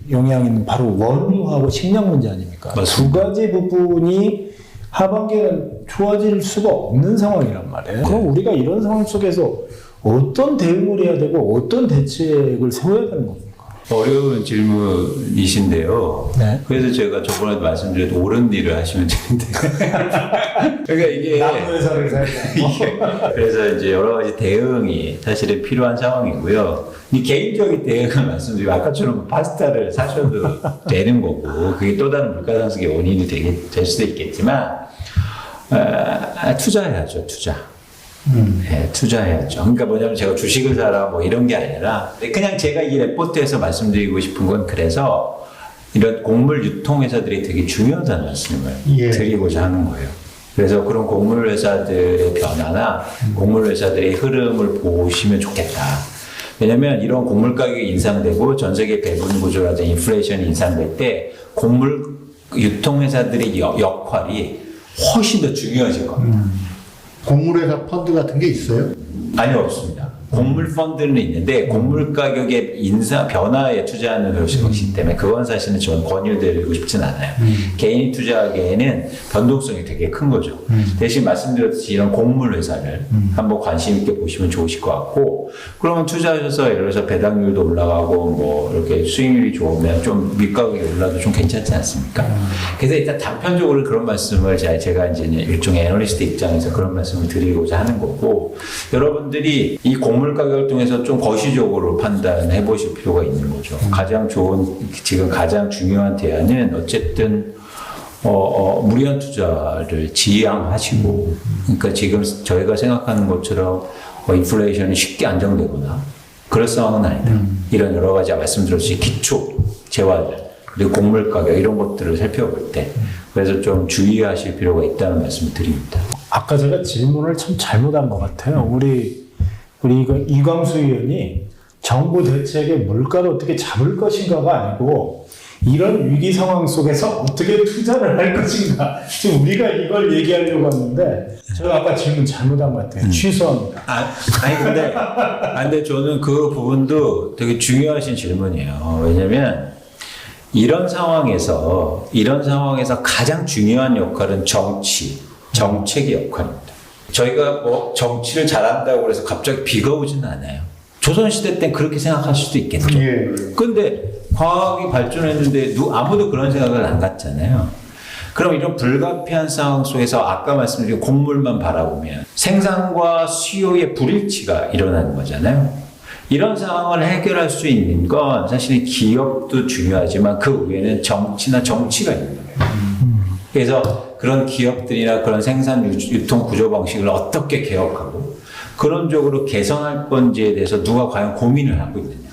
영향이 있는 바로 원유하고 식량 문제 아닙니까? 맞습니다. 두 가지 부분이 하반기에는 좋아질 수가 없는 상황이란 말이에요. 그럼 우리가 이런 상황 속에서 어떤 대응을 해야 되고 어떤 대책을 세워야 되는 겁니까? 어려운 질문이신데요. 네. 그래서 제가 저번에도 말씀드렸던 옳은 일을 하시면 되는데. 그러니까 이게 회사를 살다. 그래서 이제 여러 가지 대응이 사실은 필요한 상황이고요. 이 개인적인 대응을 말씀드리면 아까처럼 파스타를 사셔도 되는 거고 그게 또 다른 물가 상승의 원인이 될 수도 있겠지만 투자해야죠, 투자. 네, 투자해야죠. 그러니까 뭐냐면 제가 주식을 사라 뭐 이런 게 아니라 그냥 제가 이 레포트에서 말씀드리고 싶은 건 그래서 이런 곡물 유통 회사들이 되게 중요하다는 말씀을 드리고자 하는 거예요. 그래서 그런 곡물 회사들의 변화나 곡물 회사들의 흐름을 보시면 좋겠다. 왜냐면 이런 곡물 가격이 인상되고 전 세계 배분 구조라든지 인플레이션이 인상될 때 곡물 유통 회사들의 역할이 훨씬 더 중요해질 겁니다. 곡물회사 펀드 같은 게 있어요? 아니요, 없습니다. 곡물 펀드는 있는데 곡물 가격의 변화에 투자하는 것이기 때문에 그건 사실은 저는 권유드리고 싶진 않아요. 개인이 투자하기에는 변동성이 되게 큰 거죠. 대신 말씀드렸듯이 이런 곡물 회사를 한번 관심 있게 보시면 좋으실 것 같고 그러면 투자하셔서 예를 들어서 배당률도 올라가고 뭐 이렇게 수익률이 좋으면 좀 밀가격이 올라도 좀 괜찮지 않습니까? 그래서 일단 단편적으로 그런 말씀을 제가 이제 일종의 애널리스트 입장에서 그런 말씀을 드리고자 하는 거고 여러분들이 이 곡물 가격을 통해서 좀 거시적으로 판단해 보실 필요가 있는 거죠. 지금 가장 중요한 대안은 어쨌든 무리한 투자를 지양하시고, 그러니까 지금 저희가 생각하는 것처럼 인플레이션이 쉽게 안정되거나 그럴 상황은 아니다. 이런 여러 가지 말씀드렸듯이 기초 재화들 그리고 곡물 가격 이런 것들을 살펴볼 때 그래서 좀 주의하실 필요가 있다는 말씀을 드립니다. 아까 제가 질문을 참 잘못한 것 같아요. 우리 이광수 의원이 정부 대책의 물가를 어떻게 잡을 것인가가 아니고 이런 위기 상황 속에서 어떻게 투자를 할 것인가. 지금 우리가 이걸 얘기하려고 하는데 제가 아까 질문 잘못한 것 같아요. 취소합니다. 근데 저는 그 부분도 되게 중요하신 질문이에요. 왜냐면 이런 상황에서 가장 중요한 역할은 정책의 역할입니다. 저희가 뭐 정치를 잘한다고 해서 갑자기 비가 오지는 않아요. 조선시대 땐 그렇게 생각할 수도 있겠죠. 근데 과학이 발전했는데 아무도 그런 생각을 안 갖잖아요. 그럼 이런 불가피한 상황 속에서 아까 말씀드린 곡물만 바라보면 생산과 수요의 불일치가 일어나는 거잖아요. 이런 상황을 해결할 수 있는 건 사실 기업도 중요하지만 그 위에는 정치가 있는 거예요. 그래서 그런 기업들이나 그런 생산 유통 구조 방식을 어떻게 개혁하고 그런 쪽으로 개선할 건지에 대해서 누가 과연 고민을 하고 있느냐.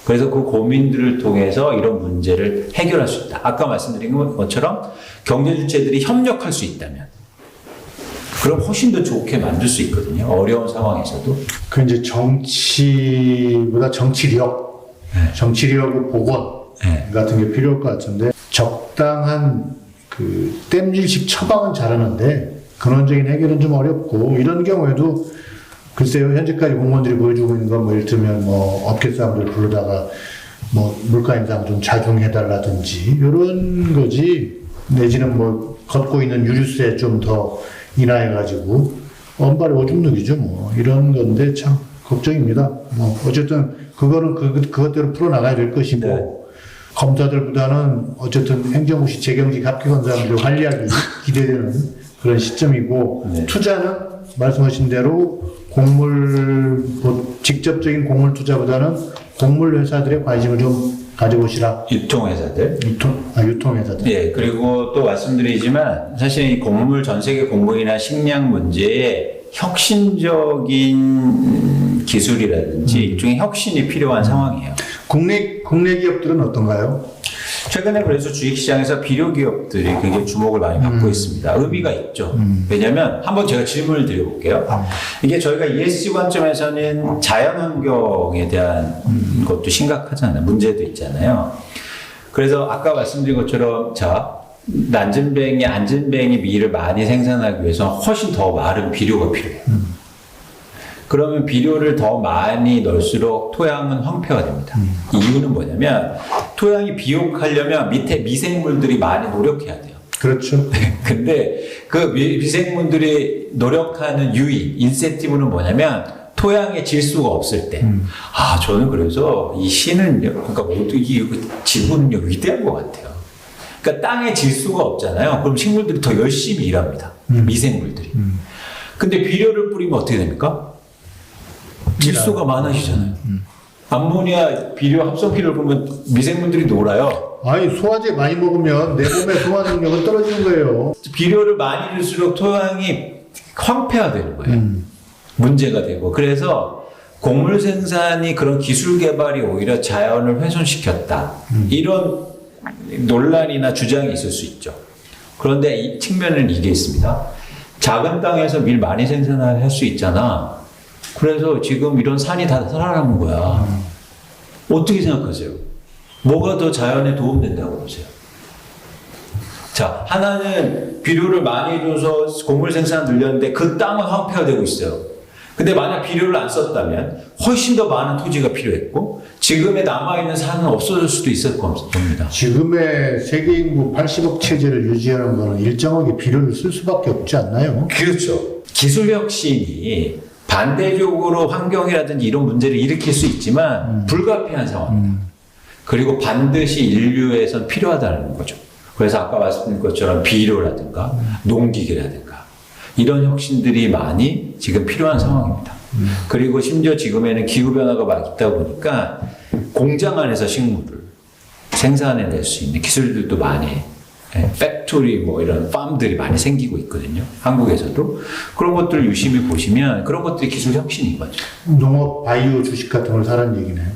그래서 그 고민들을 통해서 이런 문제를 해결할 수 있다. 아까 말씀드린 것처럼 경제 주체들이 협력할 수 있다면 그럼 훨씬 더 좋게 만들 수 있거든요. 어려운 상황에서도. 그 이제 정치보다 정치력의 복원 같은 게 필요할 것 같은데 적당한 그 땜질식 처방은 잘하는데 근원적인 해결은 좀 어렵고 이런 경우에도 글쎄요 현재까지 공무원들이 보여주고 있는 건 뭐 예를 들면 뭐 업계 사람들 부르다가 뭐 물가 인상 좀 자중해달라든지 이런 거지 내지는 뭐 걷고 있는 유류세 좀 더 인하해가지고 언발의 오줌 누기죠 뭐 이런 건데 참 걱정입니다. 뭐 어쨌든 그거는 그것대로 풀어나가야 될 것이고. 네. 검사들보다는 어쨌든 행정고시 재경직 합격한 사람들의 활약이 기대되는 그런 시점이고 네. 투자는 말씀하신 대로 직접적인 곡물 투자보다는 곡물 회사들의 관심을 좀 가져보시라. 유통회사들. 유통회사들. 예, 그리고 또 말씀드리지만 사실 이 전 세계 곡물이나 식량 문제에 혁신적인 기술이라든지 일종의 혁신이 필요한 상황이에요. 국내 기업들은 어떤가요? 최근에 그래서 주식시장에서 비료 기업들이 굉장히 주목을 많이 받고 있습니다. 의미가 있죠. 왜냐하면 한번 제가 질문을 드려볼게요. 이게 저희가 ESG 관점에서는 자연환경에 대한 것도 심각하잖아요. 문제도 있잖아요. 그래서 아까 말씀드린 것처럼 안전뱅이 밀을 많이 생산하기 위해서 훨씬 더 마른 비료가 필요해요. 그러면 비료를 더 많이 넣을수록 토양은 황폐가 됩니다. 이유는 뭐냐면 토양이 비옥하려면 밑에 미생물들이 많이 노력해야 돼요. 그렇죠. 근데 그 미생물들이 노력하는 유인, 인센티브는 뭐냐면 토양의 질소가 없을 때. 저는 그래서 이 시는, 그러니까 모두 이 지구는 위대한 것 같아요. 그러니까 땅에 질소가 없잖아요. 그럼 식물들이 더 열심히 일합니다. 미생물들이. 근데 비료를 뿌리면 어떻게 됩니까? 질소가 많아지잖아요. 암모니아 비료 합성비료를 보면 미생물들이 놀아요. 아니 소화제 많이 먹으면 내 몸의 소화 능력은 떨어지는 거예요. 비료를 많이 줄수록 토양이 황폐화되는 거예요. 문제가 되고. 그래서 곡물 생산이 그런 기술 개발이 오히려 자연을 훼손시켰다. 이런 논란이나 주장이 있을 수 있죠. 그런데 이 측면은 이게 있습니다. 작은 땅에서 밀 많이 생산할 수 있잖아. 그래서 지금 이런 산이 다 살아남은 거야. 어떻게 생각하세요? 뭐가 더 자연에 도움된다고 보세요? 자, 하나는 비료를 많이 줘서 곡물 생산 늘렸는데 그 땅은 황폐화되고 있어요. 근데 만약 비료를 안 썼다면 훨씬 더 많은 토지가 필요했고 지금의 남아있는 산은 없어질 수도 있을 겁니다. 지금의 세계 인구 80억 체제를 유지하는 거는 일정하게 비료를 쓸 수밖에 없지 않나요? 그렇죠. 기술 혁신이 반대적으로 환경이라든지 이런 문제를 일으킬 수 있지만 불가피한 상황입니다. 그리고 반드시 인류에선 필요하다는 거죠. 그래서 아까 말씀드린 것처럼 비료라든가 농기계라든가 이런 혁신들이 많이 지금 필요한 상황입니다. 그리고 심지어 지금에는 기후변화가 막 있다 보니까 공장 안에서 식물을 생산해낼 수 있는 기술들도 많이 팩토리 이런 팜들이 많이 생기고 있거든요. 한국에서도. 그런 것들을 유심히 보시면 그런 것들이 기술 혁신인 거죠. 농업 바이오 주식 같은 걸 사라는 얘기네요.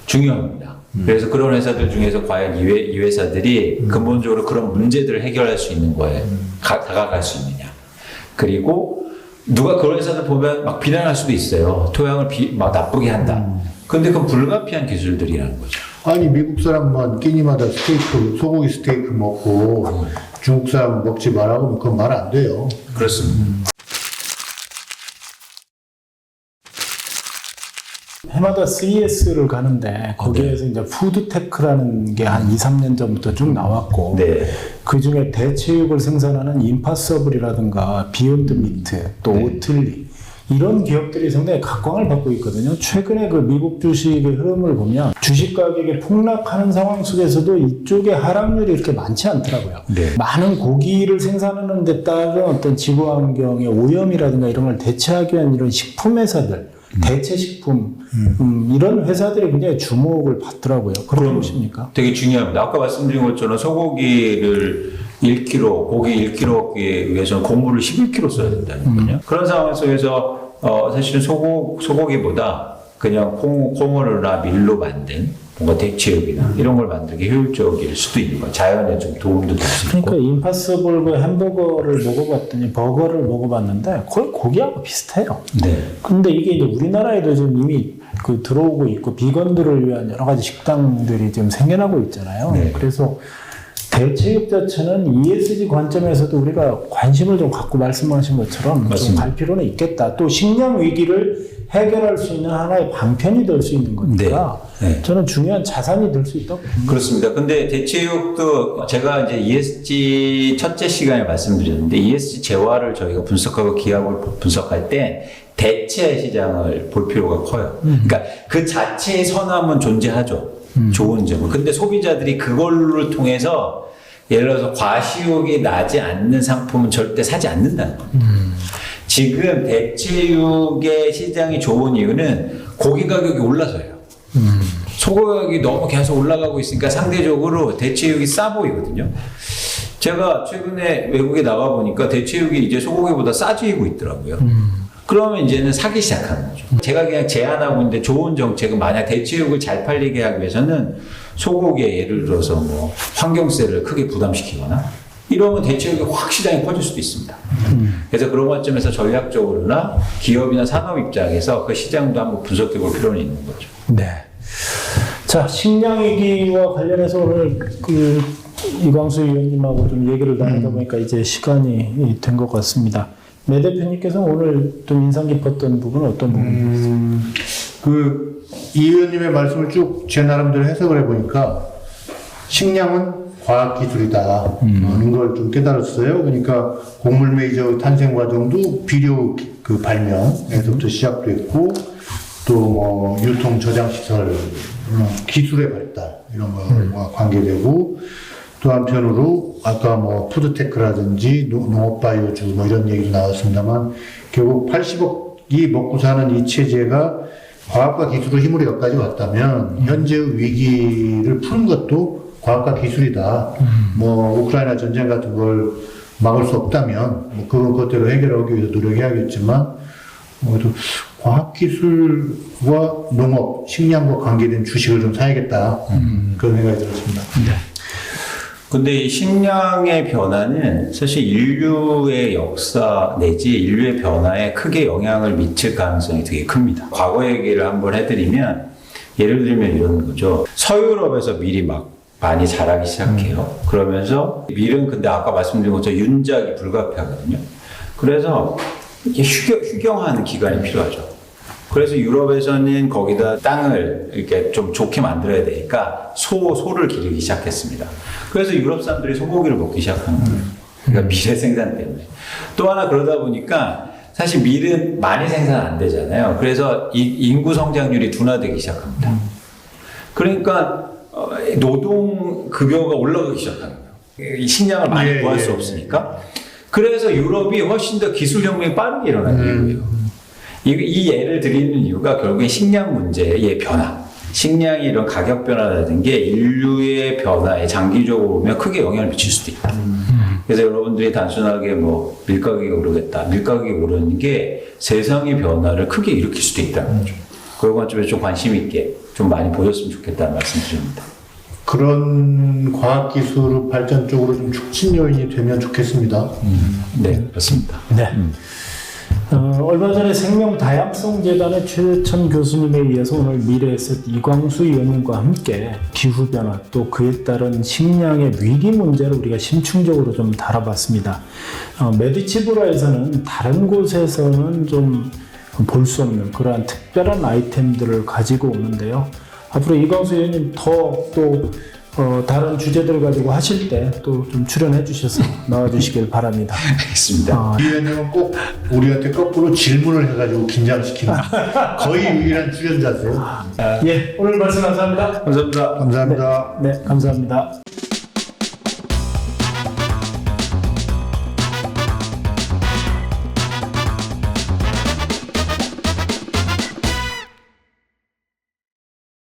중요합니다. 그래서 그런 회사들 중에서 과연 이 회사들이 근본적으로 그런 문제들을 해결할 수 있는 거에 다가갈 수 있느냐. 그리고 누가 그런 회사들 보면 막 비난할 수도 있어요. 토양을 막 나쁘게 한다. 근데 그건 불가피한 기술들이라는 거죠. 아니 미국 사람만 끼니마다 소고기 스테이크 먹고 중국 사람 먹지 말라고 하면 그건 말 안 돼요. 그렇습니다. 해마다 CES를 가는데 거기에서 이제 푸드테크라는 게 한 2, 3년 전부터 쭉 나왔고 네. 그 중에 대체육을 생산하는 임파서블이라든가 비욘드 미트 또 오틀리 이런 기업들이 상당히 각광을 받고 있거든요. 최근에 그 미국 주식의 흐름을 보면 주식 가격이 폭락하는 상황 속에서도 이쪽의 하락률이 이렇게 많지 않더라고요. 네. 많은 고기를 생산하는 데 따른 어떤 지구 환경의 오염이라든가 이런 걸 대체하기 위한 이런 식품 회사들 대체 식품 이런 회사들이 굉장히 주목을 받더라고요. 그렇게 보십니까? 되게 중요합니다. 아까 말씀드린 것처럼 소고기를 1kg, 고기 1kg에 위해서는 곡물을 11kg 써야 된다는 거거든요. 그런 상황 속에서 사실은 소고기보다 그냥 콩으로나 밀로 만든 뭔가 대체육이나 이런 걸 만들기 효율적일 수도 있는 거예요. 자연에 좀 도움도 될 수 있고. 그러니까 임파서블 햄버거를 먹어봤더니 버거를 먹어봤는데 거의 고기하고 비슷해요. 네. 근데 이게 이제 우리나라에도 지금 이미 들어오고 있고 비건들을 위한 여러 가지 식당들이 지금 생겨나고 있잖아요. 네. 그래서 대체육 자체는 ESG 관점에서도 우리가 관심을 좀 갖고 말씀하신 것처럼 좀 갈 필요는 있겠다. 또 식량 위기를 해결할 수 있는 하나의 방편이 될 수 있는 거니까 저는 중요한 자산이 될 수 있다고 봅니다. 그렇습니다. 근데 대체육도 제가 이제 ESG 첫째 시간에 말씀드렸는데 ESG 재화를 저희가 분석하고 기업을 분석할 때 대체 시장을 볼 필요가 커요. 그러니까 그 자체의 선함은 존재하죠. 좋은 점은. 근데 소비자들이 그걸로 통해서 예를 들어서 과시욕이 나지 않는 상품은 절대 사지 않는다는 겁니다. 지금 대체육의 시장이 좋은 이유는 고기 가격이 올라서예요. 소고기 가격이 너무 계속 올라가고 있으니까 상대적으로 대체육이 싸 보이거든요. 제가 최근에 외국에 나가 보니까 대체육이 이제 소고기보다 싸지고 있더라고요. 그러면 이제는 사기 시작하는 거죠. 제가 그냥 제안하고 있는데 좋은 정책은 만약 대체육을 잘 팔리게 하기 위해서는 소고기에 예를 들어서 뭐 환경세를 크게 부담시키거나 이러면 대체육이 확 시장이 커질 수도 있습니다. 그래서 그런 관점에서 전략적으로나 기업이나 산업 입장에서 그 시장도 한번 분석해 볼 필요는 있는 거죠. 네. 자, 식량 위기와 관련해서 오늘 그 이광수 의원님하고 좀 얘기를 나누다 보니까 이제 시간이 된 것 같습니다. 매 대표님께서 오늘 좀 인상 깊었던 부분은 어떤 부분이었어요? 이 의원님의 말씀을 쭉 제 나름대로 해석을 해보니까 식량은 과학기술이다 하는 걸 좀 깨달았어요. 그러니까 곡물 메이저 탄생 과정도 비료 그 발명에서부터 시작됐고 또 뭐 유통 저장 시설 기술의 발달 이런 거와 관계되고 또 한편으로 아까 뭐 푸드테크라든지 농업 바이오주 뭐 이런 얘기도 나왔습니다만 결국 80억이 먹고 사는 이 체제가 과학과 기술의 힘으로 여기까지 왔다면 현재의 위기를 푸는 것도 과학과 기술이다. 뭐 우크라이나 전쟁 같은 걸 막을 수 없다면 뭐 그것대로 해결하기 위해서 노력해야겠지만 그래도 과학기술과 농업, 식량과 관계된 주식을 좀 사야겠다. 그런 생각이 들었습니다. 네. 근데 이 식량의 변화는 사실 인류의 역사 내지 인류의 변화에 크게 영향을 미칠 가능성이 되게 큽니다. 과거 얘기를 한번 해드리면 예를 들면 이런 거죠. 서유럽에서 밀이 막 많이 자라기 시작해요. 그러면서 밀은 근데 아까 말씀드린 것처럼 윤작이 불가피하거든요. 그래서 이게 휴경하는 기간이 필요하죠. 그래서 유럽에서는 거기다 땅을 이렇게 좀 좋게 만들어야 되니까 소를 기르기 시작했습니다. 그래서 유럽 사람들이 소고기를 먹기 시작하는 거예요. 그러니까 밀의 생산 때문에. 또 하나 그러다 보니까 사실 밀은 많이 생산 안 되잖아요. 그래서 인구 성장률이 둔화되기 시작합니다. 그러니까 노동 급여가 올라가기 시작하는 거예요. 이 식량을 많이 구할 수 없으니까. 그래서 유럽이 훨씬 더 기술 혁명이 빠르게 일어나는 거예요. 이 예를 드리는 이유가 결국엔 식량 문제의 변화, 식량이 이런 가격 변화라는 게 인류의 변화에 장기적으로 보면 크게 영향을 미칠 수도 있다. 그래서 여러분들이 단순하게 뭐 밀가격이 오르겠다, 밀가격이 오르는 게 세상의 변화를 크게 일으킬 수도 있다는 거죠. 그런 관점에서 좀 관심 있게 좀 많이 보셨으면 좋겠다는 말씀 드립니다. 그런 과학기술 발전 쪽으로 좀 촉진 요인이 되면 좋겠습니다. 네, 그렇습니다. 네. 얼마 전에 생명다양성재단의 최대천 교수님에 의해서 오늘 미래에셋 이광수 의원님과 함께 기후변화 또 그에 따른 식량의 위기 문제를 우리가 심층적으로 좀 다뤄봤습니다. 메디치브라에서는 다른 곳에서는 좀 볼 수 없는 그러한 특별한 아이템들을 가지고 오는데요. 앞으로 이광수 의원님 또 다른 주제들 가지고 하실 때 또 좀 출연해 주셔서 나와주시길 바랍니다. 알겠습니다. 이 의원님은 꼭 우리한테 거꾸로 질문을 해가지고 긴장시키는 거의 유일한 출연자세요. 예, 오늘 말씀 감사합니다. 감사합니다. 감사합니다. 네, 감사합니다.